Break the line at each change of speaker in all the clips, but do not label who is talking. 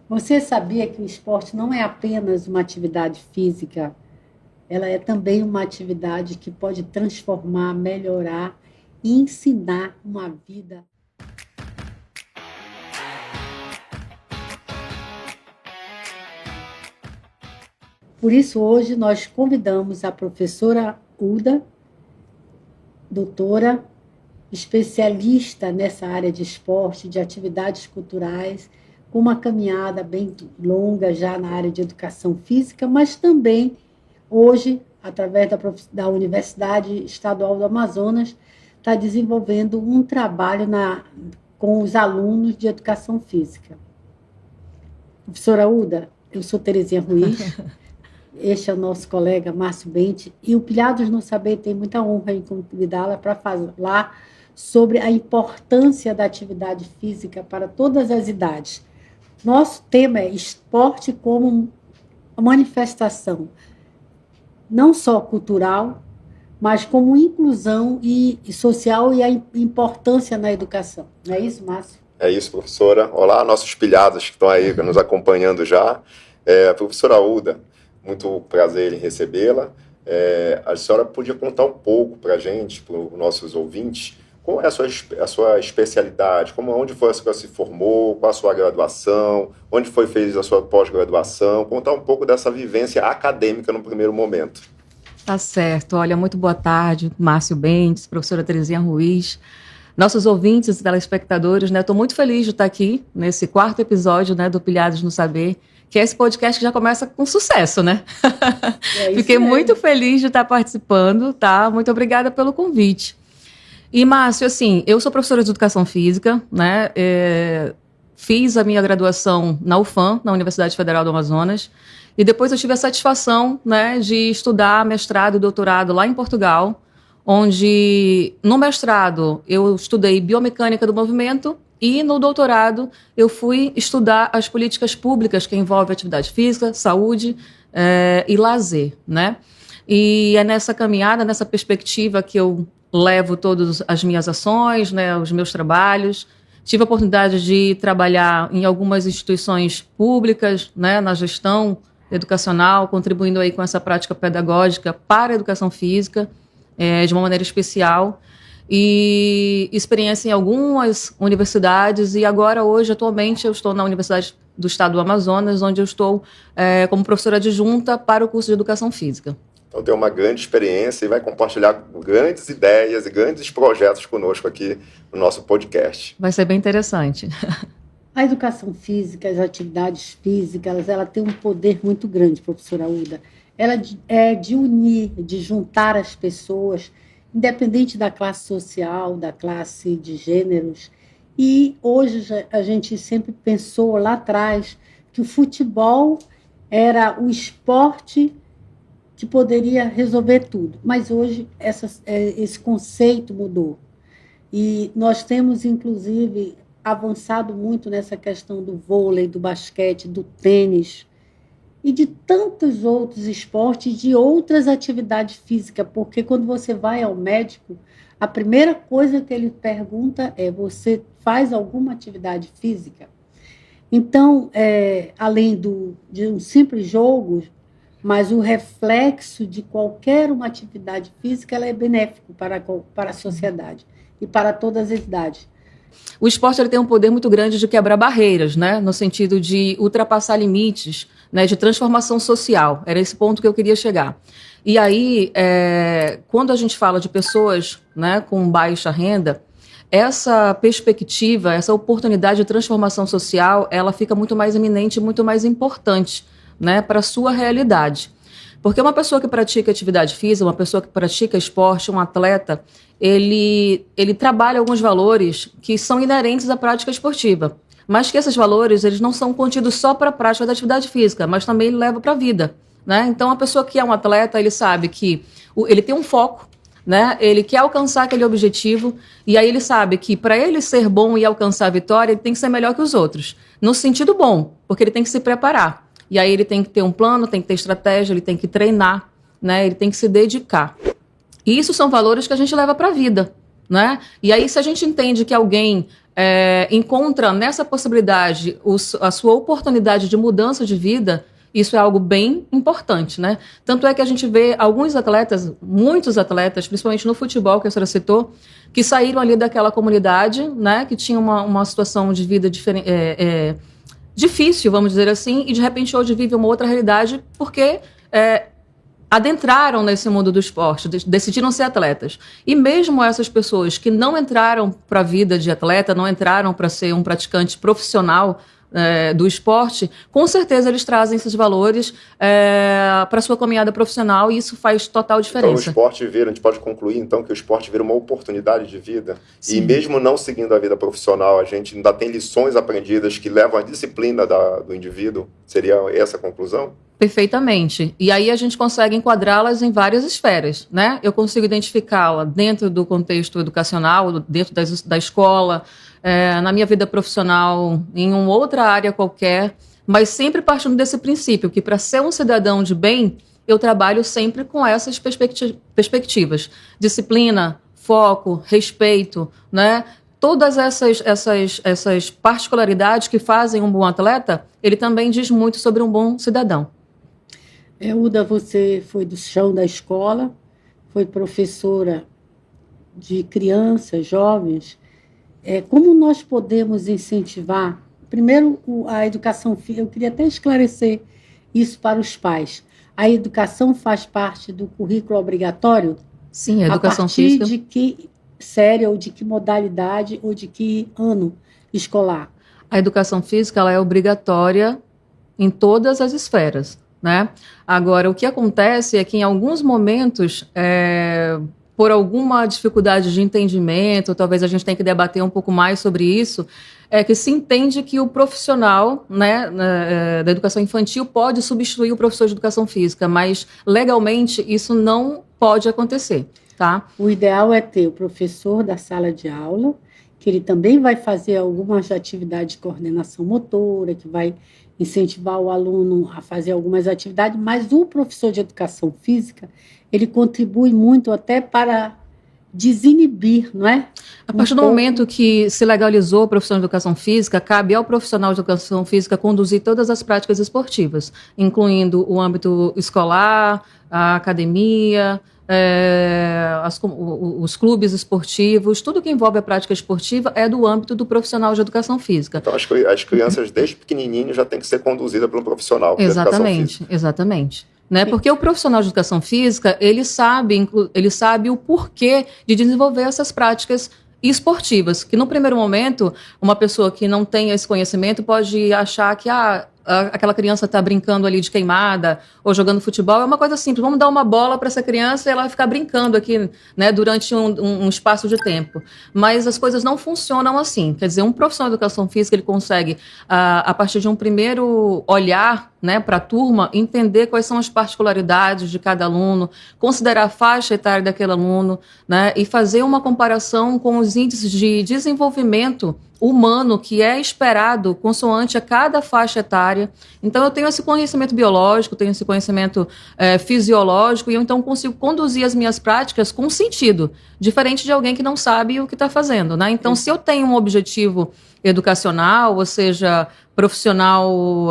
Você sabia que o esporte não é apenas uma atividade física, ela é também uma atividade que pode transformar, melhorar e ensinar uma vida. Por isso, hoje, nós convidamos a professora Uda, doutora, especialista nessa área de esporte, de atividades culturais, com uma caminhada bem longa já na área de educação física, mas também, hoje, através da Universidade Estadual do Amazonas, está desenvolvendo um trabalho com os alunos de educação física. Professora Uda, eu sou Terezinha Ruiz, este é o nosso colega Márcio Bente, e o Pilhados no Saber tem muita honra em convidá-la para falar sobre a importância da atividade física para todas as idades. Nosso tema é esporte como manifestação, não só cultural, mas como inclusão e social e a importância na educação. Não é isso, Márcio?
É isso, professora. Olá, nossos pilhados que estão aí nos acompanhando já. Professora Uda, muito prazer em recebê-la. A senhora podia contar um pouco para a gente, para os nossos ouvintes, qual é a sua especialidade, onde foi que você se formou, qual a sua graduação, onde fez a sua pós-graduação, contar um pouco dessa vivência acadêmica no primeiro momento.
Tá certo. Olha, muito boa tarde, Márcio Bentes, professora Terezinha Ruiz, nossos ouvintes e telespectadores, né? Estou muito feliz de estar aqui nesse 4º episódio, né, do Pilhados no Saber, que é esse podcast que já começa com sucesso, né? Fiquei muito feliz de estar participando, tá? Muito obrigada pelo convite. E, Márcio, assim, eu sou professora de Educação Física, né? Fiz a minha graduação na UFAM, na Universidade Federal do Amazonas, e depois eu tive a satisfação, né, de estudar mestrado e doutorado lá em Portugal, onde no mestrado eu estudei biomecânica do movimento e no doutorado eu fui estudar as políticas públicas que envolvem atividade física, saúde e lazer, né? E é nessa caminhada, nessa perspectiva que eu levo todas as minhas ações, né, os meus trabalhos. Tive a oportunidade de trabalhar em algumas instituições públicas, né, na gestão educacional, contribuindo aí com essa prática pedagógica para a educação física, de uma maneira especial, e experiência em algumas universidades, e agora, hoje, atualmente, eu estou na Universidade do Estado do Amazonas, onde eu estou como professora adjunta para o curso de Educação Física.
Então tem uma grande experiência e vai compartilhar grandes ideias e grandes projetos conosco aqui no nosso podcast.
Vai ser bem interessante.
A educação física, as atividades físicas, ela tem um poder muito grande, professora Uda. Ela é de unir, de juntar as pessoas, independente da classe social, da classe de gêneros. E hoje a gente sempre pensou lá atrás que o futebol era o esporte que poderia resolver tudo. Mas hoje esse conceito mudou. E nós temos, inclusive, avançado muito nessa questão do vôlei, do basquete, do tênis e de tantos outros esportes, de outras atividades físicas, porque quando você vai ao médico, a primeira coisa que ele pergunta é: você faz alguma atividade física? Então, além de um simples jogo, mas o reflexo de qualquer uma atividade física, ela é benéfico para a sociedade e para todas as idades.
O esporte ele tem um poder muito grande de quebrar barreiras, né? No sentido de ultrapassar limites, né? De transformação social. Era esse ponto que eu queria chegar. E aí, quando a gente fala de pessoas, né, com baixa renda, essa perspectiva, essa oportunidade de transformação social, ela fica muito mais iminente, muito mais importante, né, para a sua realidade. Porque uma pessoa que pratica atividade física, uma pessoa que pratica esporte, um atleta, ele trabalha alguns valores que são inerentes à prática esportiva, mas que esses valores eles não são contidos só para a prática da atividade física, mas também ele leva para a vida, né? Então, a pessoa que é um atleta, ele sabe que ele tem um foco, né? Ele quer alcançar aquele objetivo, e aí ele sabe que para ele ser bom e alcançar a vitória, ele tem que ser melhor que os outros, no sentido bom, porque ele tem que se preparar. E aí ele tem que ter um plano, tem que ter estratégia, ele tem que treinar, né? Ele tem que se dedicar. E isso são valores que a gente leva para a vida, né? E aí, se a gente entende que alguém encontra nessa possibilidade a sua oportunidade de mudança de vida, isso é algo bem importante, né? Tanto é que a gente vê alguns atletas, muitos atletas, principalmente no futebol, que a senhora citou, que saíram ali daquela comunidade, né? Que tinha uma situação de vida difícil, vamos dizer assim, e de repente hoje vive uma outra realidade porque adentraram nesse mundo do esporte, decidiram ser atletas. E mesmo essas pessoas que não entraram para a vida de atleta, não entraram para ser um praticante profissional do esporte, com certeza eles trazem esses valores para a sua caminhada profissional e isso faz total diferença.
Então o esporte vira, a gente pode concluir então que o esporte vira uma oportunidade de vida. Sim. E mesmo não seguindo a vida profissional, a gente ainda tem lições aprendidas que levam à disciplina do indivíduo. Seria essa a conclusão?
Perfeitamente. E aí a gente consegue enquadrá-las em várias esferas, né? Eu consigo identificá-la dentro do contexto educacional, dentro da escola, na minha vida profissional, em uma outra área qualquer, mas sempre partindo desse princípio, que para ser um cidadão de bem, eu trabalho sempre com essas perspectivas. Disciplina, foco, respeito, né? Todas essas particularidades que fazem um bom atleta, ele também diz muito sobre um bom cidadão.
Uda, você foi do chão da escola, foi professora de crianças, jovens. Como nós podemos incentivar, primeiro, a educação física? Eu queria até esclarecer isso para os pais. A educação faz parte do currículo obrigatório?
Sim, a educação física.
A partir de que série, ou de que modalidade, ou de que ano escolar?
A educação física ela é obrigatória em todas as esferas, né? Agora, o que acontece é que em alguns momentos, por alguma dificuldade de entendimento, talvez a gente tenha que debater um pouco mais sobre isso, que se entende que o profissional, né, da educação infantil pode substituir o professor de educação física, mas legalmente isso não pode acontecer, tá?
O ideal é ter o professor da sala de aula, que ele também vai fazer algumas atividades de coordenação motora, que vai incentivar o aluno a fazer algumas atividades, mas o professor de educação física, ele contribui muito até para desinibir, não é?
A partir do momento que se legalizou a profissão de educação física, cabe ao profissional de educação física conduzir todas as práticas esportivas, incluindo o âmbito escolar, a academia, os clubes esportivos, tudo que envolve a prática esportiva é do âmbito do profissional de educação física.
Então, as crianças, desde pequenininho, já têm que ser conduzidas pelo profissional de educação física. Exatamente.
Né? Porque o profissional de educação física, ele sabe o porquê de desenvolver essas práticas esportivas, que no primeiro momento, uma pessoa que não tem esse conhecimento pode achar que aquela criança está brincando ali de queimada ou jogando futebol, é uma coisa simples, vamos dar uma bola para essa criança e ela vai ficar brincando aqui, né, durante um espaço de tempo. Mas as coisas não funcionam assim, quer dizer, um profissional de educação física, ele consegue, a partir de um primeiro olhar, né, para a turma, entender quais são as particularidades de cada aluno, considerar a faixa etária daquele aluno, né, e fazer uma comparação com os índices de desenvolvimento humano que é esperado consoante a cada faixa etária. Então, eu tenho esse conhecimento biológico, tenho esse conhecimento fisiológico, e eu então consigo conduzir as minhas práticas com sentido, diferente de alguém que não sabe o que está fazendo, né? Então, se eu tenho um objetivo educacional, ou seja, profissional,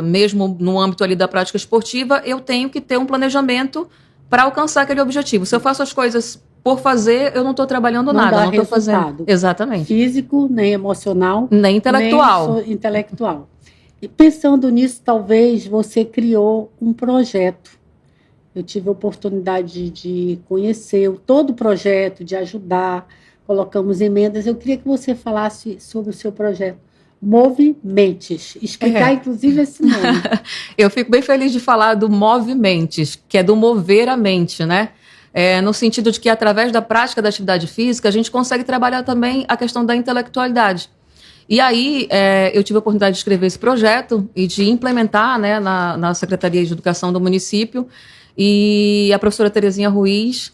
mesmo no âmbito ali da prática esportiva, eu tenho que ter um planejamento para alcançar aquele objetivo. Se eu faço as coisas por fazer, eu não estou trabalhando nada, não estou fazendo. Exatamente.
Físico, nem emocional,
nem intelectual.
Nem intelectual. E pensando nisso, talvez você criou um projeto. Eu tive a oportunidade de conhecer todo o projeto, de ajudar, colocamos emendas. Eu queria que você falasse sobre o seu projeto. Movimentes. Explicar, inclusive, esse nome.
Eu fico bem feliz de falar do Movimentes, que é do mover a mente, né? No sentido de que, através da prática da atividade física, a gente consegue trabalhar também a questão da intelectualidade. E aí, eu tive a oportunidade de escrever esse projeto e de implementar, né, na Secretaria de Educação do município. E a professora Terezinha Ruiz,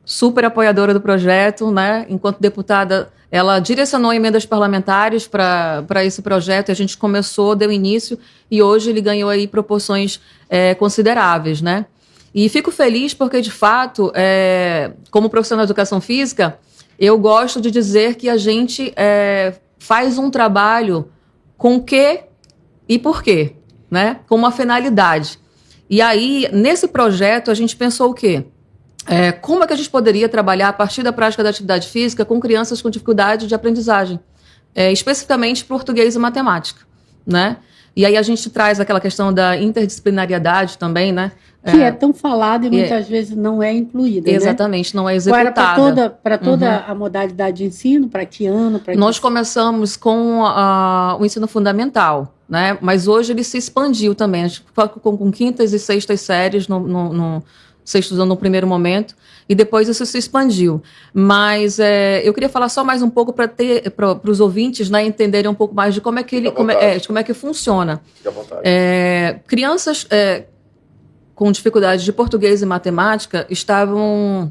super apoiadora do projeto, né, enquanto deputada, ela direcionou emendas parlamentares para esse projeto, e a gente começou, deu início, e hoje ele ganhou aí proporções consideráveis, né? E fico feliz porque, de fato, como profissional de educação física, Eu gosto de dizer que a gente faz um trabalho com o quê e por quê, né? Com uma finalidade. E aí, nesse projeto, a gente pensou o quê? Como é que a gente poderia trabalhar a partir da prática da atividade física com crianças com dificuldade de aprendizagem, especificamente português e matemática, né? E aí a gente traz aquela questão da interdisciplinariedade também, né?
Que é tão falado e muitas vezes não é incluída,
exatamente,
né?
Não é executada.
Para toda a modalidade de ensino, para que ano?
Nós começamos com o ensino fundamental, né? Mas hoje ele se expandiu também, a gente com quintas e sextas séries sexto ano no primeiro momento, e depois isso se expandiu. Mas eu queria falar só mais um pouco para os ouvintes, né, entenderem um pouco mais de como é que como é que funciona.
Fique à vontade.
Crianças com dificuldades de português e matemática estavam...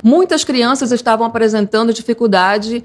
muitas crianças estavam apresentando dificuldade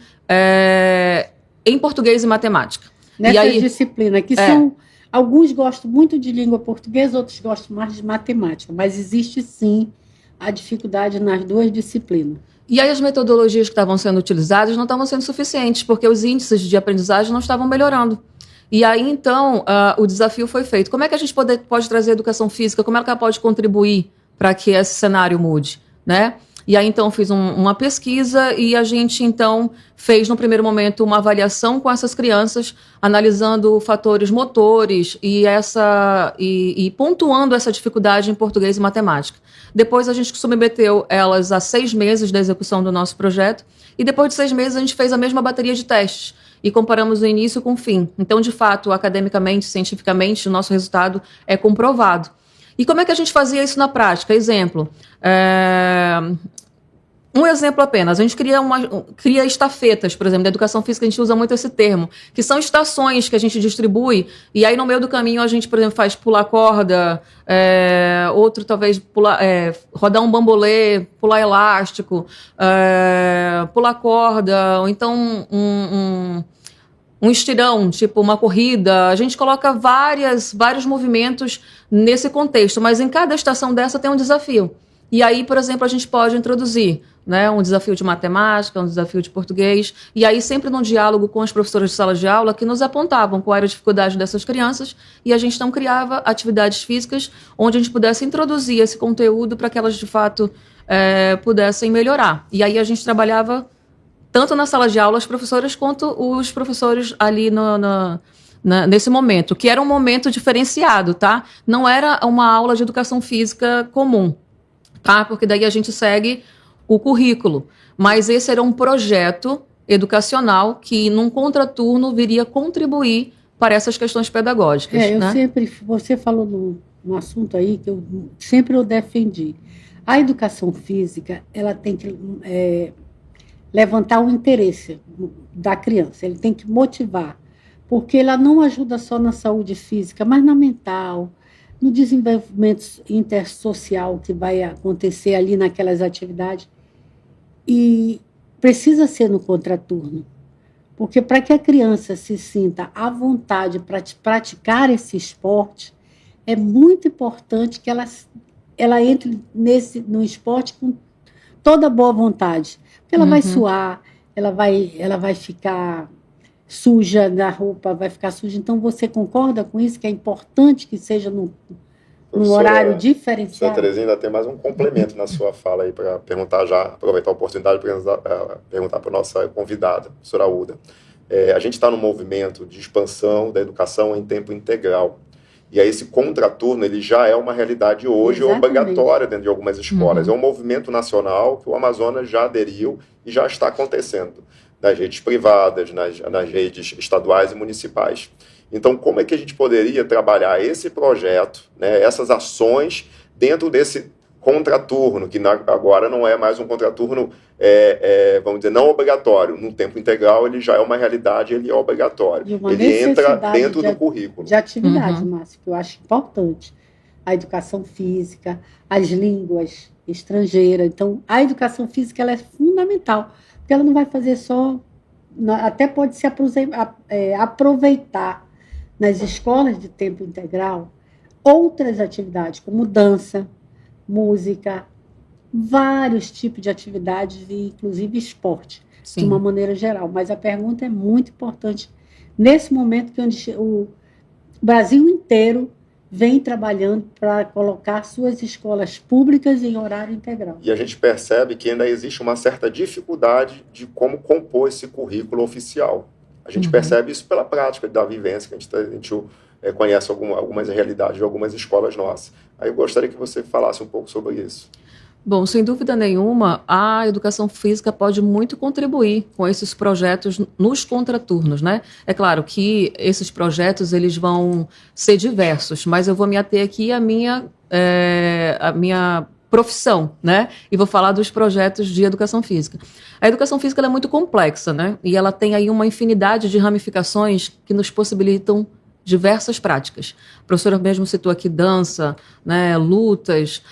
em português e matemática.
Nessa disciplina, que são... Alguns gostam muito de língua portuguesa, outros gostam mais de matemática, mas existe sim a dificuldade nas duas disciplinas.
E aí as metodologias que estavam sendo utilizadas não estavam sendo suficientes, porque os índices de aprendizagem não estavam melhorando. E aí, então, o desafio foi feito. Como é que a gente pode trazer educação física? Como é que ela pode contribuir para que esse cenário mude, né? E aí, então, fiz uma pesquisa e a gente, então, fez, no primeiro momento, uma avaliação com essas crianças, analisando fatores motores e pontuando essa dificuldade em português e matemática. Depois, a gente submeteu elas a 6 meses da execução do nosso projeto e, depois de 6 meses, a gente fez a mesma bateria de testes e comparamos o início com o fim. Então, de fato, academicamente, cientificamente, o nosso resultado é comprovado. E como é que a gente fazia isso na prática? Exemplo, um exemplo apenas, a gente cria estafetas, por exemplo, da educação física a gente usa muito esse termo, que são estações que a gente distribui, e aí no meio do caminho a gente, por exemplo, faz pular corda, outro talvez rodar um bambolê, pular elástico, pular corda, ou então um estirão, tipo uma corrida. A gente coloca vários movimentos nesse contexto, mas em cada estação dessa tem um desafio. E aí, por exemplo, a gente pode introduzir, né, um desafio de matemática, um desafio de português, e aí sempre num diálogo com as professoras de sala de aula que nos apontavam qual era a dificuldade dessas crianças, e a gente então criava atividades físicas onde a gente pudesse introduzir esse conteúdo para que elas, de fato, pudessem melhorar. E aí a gente trabalhava tanto na sala de aula, as professoras, quanto os professores ali nesse momento, que era um momento diferenciado, tá? Não era uma aula de educação física comum, tá? Porque daí a gente segue o currículo. Mas esse era um projeto educacional que, num contraturno, viria contribuir para essas questões pedagógicas.
Você falou num assunto aí que eu sempre defendi. A educação física, ela tem que levantar o interesse da criança, ele tem que motivar, porque ela não ajuda só na saúde física, mas na mental, no desenvolvimento intersocial que vai acontecer ali naquelas atividades. E precisa ser no contraturno, porque para que a criança se sinta à vontade para praticar esse esporte, é muito importante que ela entre no esporte com toda boa vontade. Porque ela vai suar, ela vai ficar suja na roupa, vai ficar suja. Então, você concorda com isso, que é importante que seja num horário diferenciado?
Professora Terezinha, ainda tem mais um complemento na sua fala aí para perguntar já, aproveitar a oportunidade para perguntar para a nossa convidada, a professora Uda. A gente está num movimento de expansão da educação em tempo integral. E aí esse contraturno, ele já é uma realidade hoje, obrigatória dentro de algumas escolas. É um movimento nacional que o Amazonas já aderiu e já está acontecendo nas redes privadas, nas redes estaduais e municipais. Então, como é que a gente poderia trabalhar esse projeto, né, essas ações dentro desse contraturno, que agora não é mais um contraturno, vamos dizer, não obrigatório. No tempo integral, ele já é uma realidade, ele é obrigatório. Ele entra dentro do currículo.
De atividade, Márcio, que eu acho importante. A educação física, as línguas estrangeiras. Então, a educação física ela é fundamental, porque ela não vai fazer só... Até pode se aproveitar nas escolas de tempo integral outras atividades, como dança, música, vários tipos de atividades, inclusive esporte, de
Sim.
uma maneira geral. Mas a pergunta é muito importante nesse momento que onde o Brasil inteiro vem trabalhando para colocar suas escolas públicas em horário integral.
E a gente percebe que ainda existe uma certa dificuldade de como compor esse currículo oficial. A gente percebe isso pela prática da vivência, que a gente conhece algumas realidades de algumas escolas nossas. Aí eu gostaria que você falasse um pouco sobre isso.
Bom, sem dúvida nenhuma, a educação física pode muito contribuir com esses projetos nos contraturnos, né? É claro que esses projetos eles vão ser diversos, mas eu vou me ater aqui à minha profissão, né? E vou falar dos projetos de educação física. A educação física ela é muito complexa, né? E ela tem aí uma infinidade de ramificações que nos possibilitam diversas práticas. A professora mesmo citou aqui dança, né, lutas,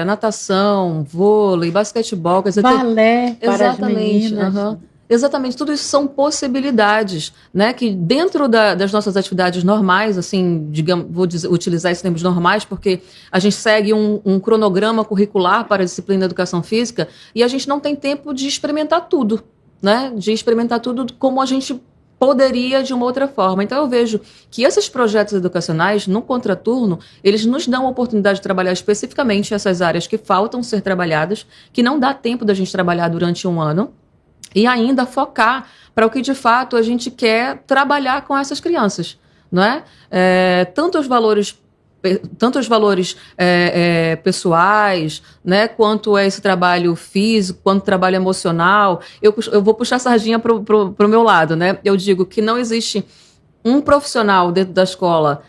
natação, vôlei, basquetebol, quer dizer,
balé para as
exatamente,
meninas.
Exatamente, tudo isso são possibilidades, né, que dentro das nossas atividades normais, assim, digamos, utilizar esses termos normais, porque a gente segue um cronograma curricular para a disciplina de educação física e a gente não tem tempo de experimentar tudo, né, de experimentar tudo como a gente poderia de uma outra forma. Então eu vejo que esses projetos educacionais, no contraturno, eles nos dão a oportunidade de trabalhar especificamente essas áreas que faltam ser trabalhadas, que não dá tempo da gente trabalhar durante um ano, e ainda focar para o que de fato a gente quer trabalhar com essas crianças, não é? Tanto os valores pessoais, né, quanto esse trabalho físico, quanto trabalho emocional. Eu vou puxar a sardinha para o meu lado, né? Eu digo que não existe um profissional dentro da escola,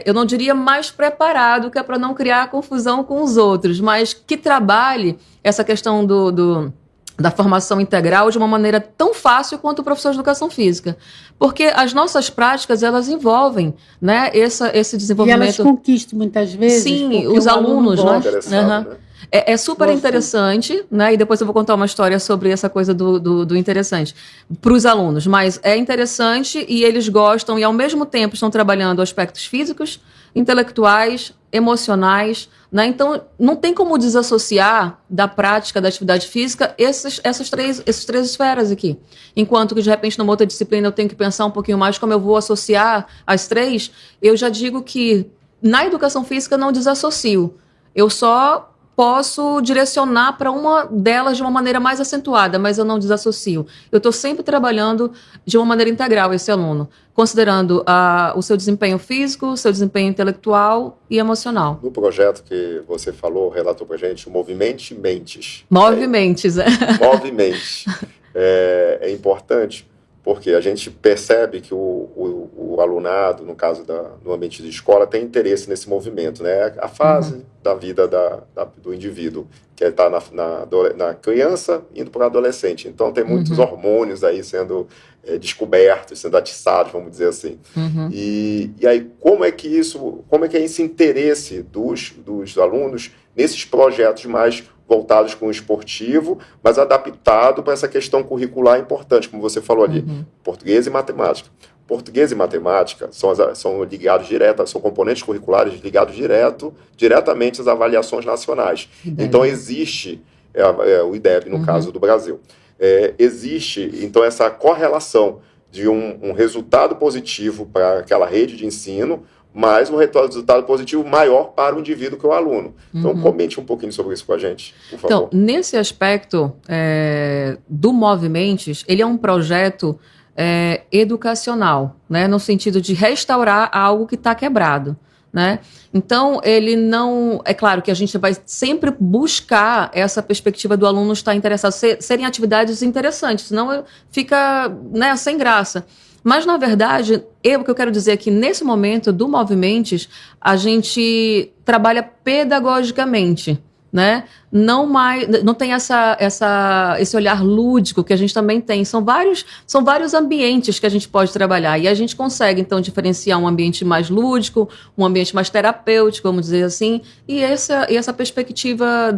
eu não diria mais preparado, que é para não criar confusão com os outros, mas que trabalhe essa questão da formação integral de uma maneira tão fácil quanto o professor de educação física. Porque as nossas práticas, elas envolvem, né, esse desenvolvimento...
E elas conquistam muitas vezes.
Sim, os alunos, né?
Né?
É super interessante, né? E depois eu vou contar uma história sobre essa coisa do interessante para os alunos. Mas é interessante e eles gostam e, ao mesmo tempo, estão trabalhando aspectos físicos, intelectuais, emocionais, né? Então, não tem como desassociar da prática da atividade física essas três esferas aqui. Enquanto que, de repente, numa outra disciplina eu tenho que pensar um pouquinho mais como eu vou associar as três, eu já digo que na educação física não desassocio. Eu só posso direcionar para uma delas de uma maneira mais acentuada, mas eu não desassocio. Eu estou sempre trabalhando de uma maneira integral esse aluno, considerando o seu desempenho físico, o seu desempenho intelectual e emocional.
No projeto que você falou, relatou para a gente, o Movimente Mentes.
Movimentes.
Movimente. É importante porque a gente percebe que o alunado, no caso do ambiente de escola, tem interesse nesse movimento, né? A fase da vida do indivíduo, que está na criança indo para o adolescente. Então, tem muitos hormônios aí sendo descobertos, sendo atiçados, vamos dizer assim. E aí, como é que é esse interesse dos alunos nesses projetos mais voltados com o esportivo, mas adaptado para essa questão curricular importante, como você falou ali, português e matemática. Português e matemática são ligados direto, são componentes curriculares ligados diretamente às avaliações nacionais. IDEB. Então, existe, o IDEB, no caso do Brasil, existe, então, essa correlação de um resultado positivo para aquela rede de ensino, mas um resultado positivo maior para o indivíduo que é o aluno. Então, comente um pouquinho sobre isso com a gente, por favor.
Então, nesse aspecto do Movimentes, ele é um projeto educacional, né, no sentido de restaurar algo que está quebrado, né? Então, ele não... É claro que a gente vai sempre buscar essa perspectiva do aluno estar interessado, serem atividades interessantes, senão fica, né, sem graça. Mas, na verdade, o que eu quero dizer é que, nesse momento do Movimentes, a gente trabalha pedagogicamente, né? Não tem esse olhar lúdico que a gente também tem. São vários ambientes que a gente pode trabalhar. E a gente consegue, então, diferenciar um ambiente mais lúdico, um ambiente mais terapêutico, vamos dizer assim, e essa perspectiva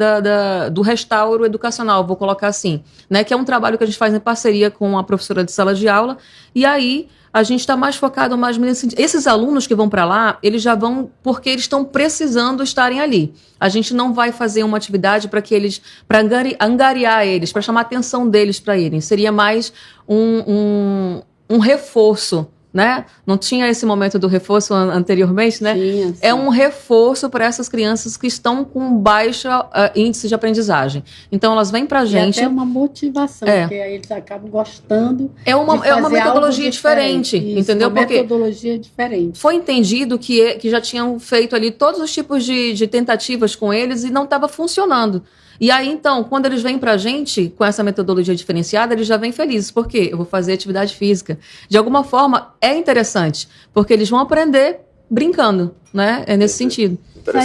do restauro educacional, vou colocar assim, né? Que é um trabalho que a gente faz em parceria com a professora de sala de aula. E aí a gente está mais focado mais nesse sentido. Esses alunos que vão para lá, eles já vão porque eles estão precisando estarem ali. A gente não vai fazer uma atividade para angariar eles, para chamar a atenção deles para irem. Seria mais um reforço, né? Não tinha esse momento do reforço anteriormente, né?
Sim, sim.
É um reforço para essas crianças que estão com baixo índice de aprendizagem. Então, elas vêm para a gente...
E até uma motivação, porque aí eles acabam gostando
É uma metodologia diferente, entendeu?
Uma metodologia diferente.
Foi entendido que já tinham feito ali todos os tipos de tentativas com eles e não estava funcionando. E aí, então, quando eles vêm para a gente com essa metodologia diferenciada, eles já vêm felizes. Por quê? Eu vou fazer atividade física. De alguma forma, é interessante, porque eles vão aprender brincando, né? É nesse sentido.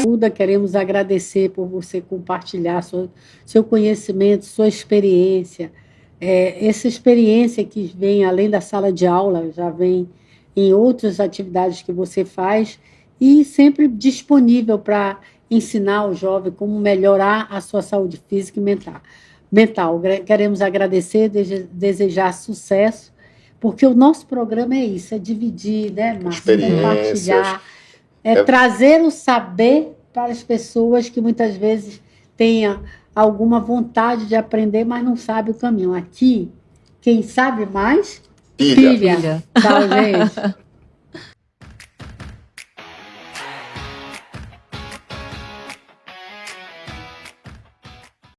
Uda, queremos agradecer por você compartilhar seu conhecimento, sua experiência. Essa experiência que vem além da sala de aula, já vem em outras atividades que você faz e sempre disponível para ensinar o jovem como melhorar a sua saúde física e mental. Queremos agradecer, desejar sucesso, porque o nosso programa é isso, é dividir, né, Márcio? Compartilhar, trazer o saber para as pessoas que muitas vezes tenham alguma vontade de aprender, mas não sabe o caminho. Aqui, quem sabe mais, pilha. Tchau, gente.